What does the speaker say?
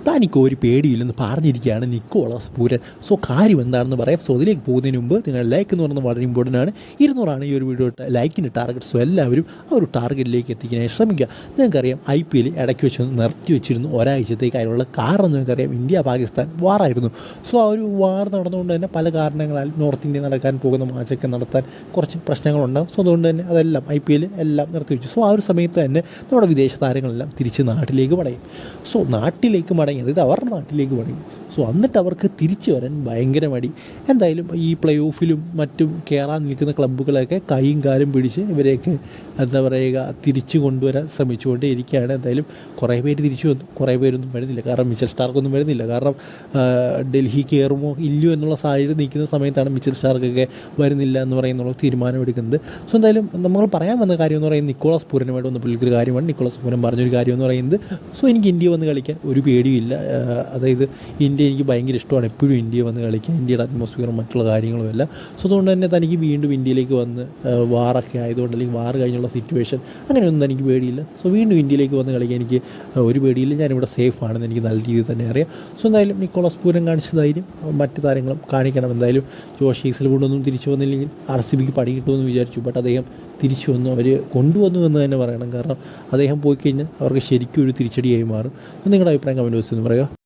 തനിക്ക് ഒരു പേടിയില്ലെന്ന് പറഞ്ഞിരിക്കുകയാണ് നിക്കോളാസ് പൂരൻ. സോ കാര്യം എന്താണെന്ന് പറയാം. സോ അതിലേക്ക് പോകുന്നതിന് മുമ്പ് നിങ്ങൾ ലൈക്ക് എന്ന് പറയുന്നത് വളരെ ഇമ്പോർട്ടൻ്റ് ആണ്. 200 ഈ ഒരു വീഡിയോ ലൈക്കിൻ്റെ ടാർഗറ്റ്. സോ എല്ലാവരും ആ ഒരു ടാർഗറ്റിലേക്ക് എത്തിക്കാനായി ശ്രമിക്കുക. നിങ്ങൾക്കറിയാം IPL ഇടയ്ക്ക് വെച്ചൊന്ന് നിർത്തി വെച്ചിരുന്നു ഒരാഴ്ചത്തേക്ക്. അതിനുള്ള കാരണം നിങ്ങൾക്കറിയാം, ഇന്ത്യ പാകിസ്ഥാൻ വാറായിരുന്നു. സോ ആ ഒരു വാർ നടന്നുകൊണ്ട് തന്നെ പല കാരണങ്ങളാൽ നോർത്ത് ഇന്ത്യ നടക്കാൻ പോകുന്ന മാച്ചൊക്കെ നടത്താൻ കുറച്ച് പ്രശ്നങ്ങളുണ്ടാകും. സോ അതുകൊണ്ട് തന്നെ അതെല്ലാം IPL എല്ലാം നിർത്തിവെച്ചു. സോ ആ ഒരു സമയത്ത് തന്നെ നമ്മുടെ വിദേശ താരങ്ങളെല്ലാം തിരിച്ച് നാട്ടിലേക്ക് മടങ്ങി. സോ നാട്ടിലേക്ക് മടങ്ങി, അതായത് അവരുടെ നാട്ടിലേക്ക് മടങ്ങി. സോ എന്നിട്ട് അവർക്ക് തിരിച്ചു വരാൻ ഭയങ്കര മടി. എന്തായാലും ഈ പ്ലേ ഓഫിലും മറ്റും കയറാൻ നിൽക്കുന്ന ക്ലബ്ബുകളൊക്കെ കൈയും കാലും പിടിച്ച് ഇവരെയൊക്കെ എന്താ പറയുക തിരിച്ചു കൊണ്ടുവരാൻ ശ്രമിച്ചുകൊണ്ടേ ഇരിക്കുകയാണ്. എന്തായാലും കുറേ പേര് തിരിച്ചു വന്നു, കുറേ പേരൊന്നും വരുന്നില്ല. കാരണം മിച്ചൽ സ്റ്റാർക്കൊന്നും വരുന്നില്ല. കാരണം ഡൽഹി കയറുമോ ഇല്ലയോ എന്നുള്ള സാഹചര്യം നിൽക്കുന്ന സമയത്താണ് മിച്ചൽ സ്റ്റാർക്കൊക്കെ വരുന്നില്ല എന്ന് പറയുന്നുള്ള തീരുമാനമെടുക്കുന്നത്. സോ എന്തായാലും നമ്മൾ പറയാൻ വന്ന കാര്യം എന്ന് പറയുന്നത് നിക്കോളാസ് പൂരനുമായിട്ട് വന്ന പുള്ളിക്കൊരു കാര്യമാണ്. നിക്കോളാസ് പൂരൻ പറഞ്ഞൊരു കാര്യം എന്ന് പറയുന്നത്, സോ എനിക്ക് ഇന്ത്യ വന്ന് കളിക്കാൻ ഒരു പേടിയില്ല. അതായത് ഇന്ത്യ എനിക്ക് ഭയങ്കര ഇഷ്ടമാണ്, എപ്പോഴും ഇന്ത്യ വന്ന് കളിക്കാൻ, ഇന്ത്യയുടെ അറ്റ്മോസ്ഫിയറും മറ്റുള്ള കാര്യങ്ങളും എല്ലാം. സോ അതുകൊണ്ട് തന്നെ തനിക്ക് വീണ്ടും ഇന്ത്യയിലേക്ക് വന്ന് വാറൊക്കെ ആയതുകൊണ്ട്, അല്ലെങ്കിൽ വാർ കഴിഞ്ഞുള്ള സിറ്റുവേഷൻ അങ്ങനെയൊന്നും എനിക്ക് പേടിയില്ല. സോ വീണ്ടും ഇന്ത്യയിലേക്ക് വന്ന് കളിക്കാൻ എനിക്ക് ഒരു പേടിയില്ല. ഞാനിവിടെ സേഫ് ആണെന്ന് എനിക്ക് നല്ല രീതിയിൽ തന്നെ അറിയാം. സോ എന്തായാലും നിക്കോളാസ് പൂരൻ കാണിച്ച ധൈര്യം മറ്റു താരങ്ങളും കാണിക്കണം. എന്തായാലും ജോഷ് ഹേസൽവുഡൊന്നും തിരിച്ചു വന്നില്ലെങ്കിൽ RCBക്ക് പണി കിട്ടുമെന്ന് വിചാരിച്ചു. ബട്ട് അദ്ദേഹം തിരിച്ചു വന്നു, അവർ കൊണ്ടുവന്നു എന്ന് തന്നെ പറയണം. കാരണം അദ്ദേഹം പോയി കഴിഞ്ഞാൽ അവർക്ക് ശരിക്കും ഒരു തിരിച്ചടിയായി മാറും. നിങ്ങളുടെ അഭിപ്രായം കമൻറ്റ് ബോക്സിൽ നിന്ന് പറയുക.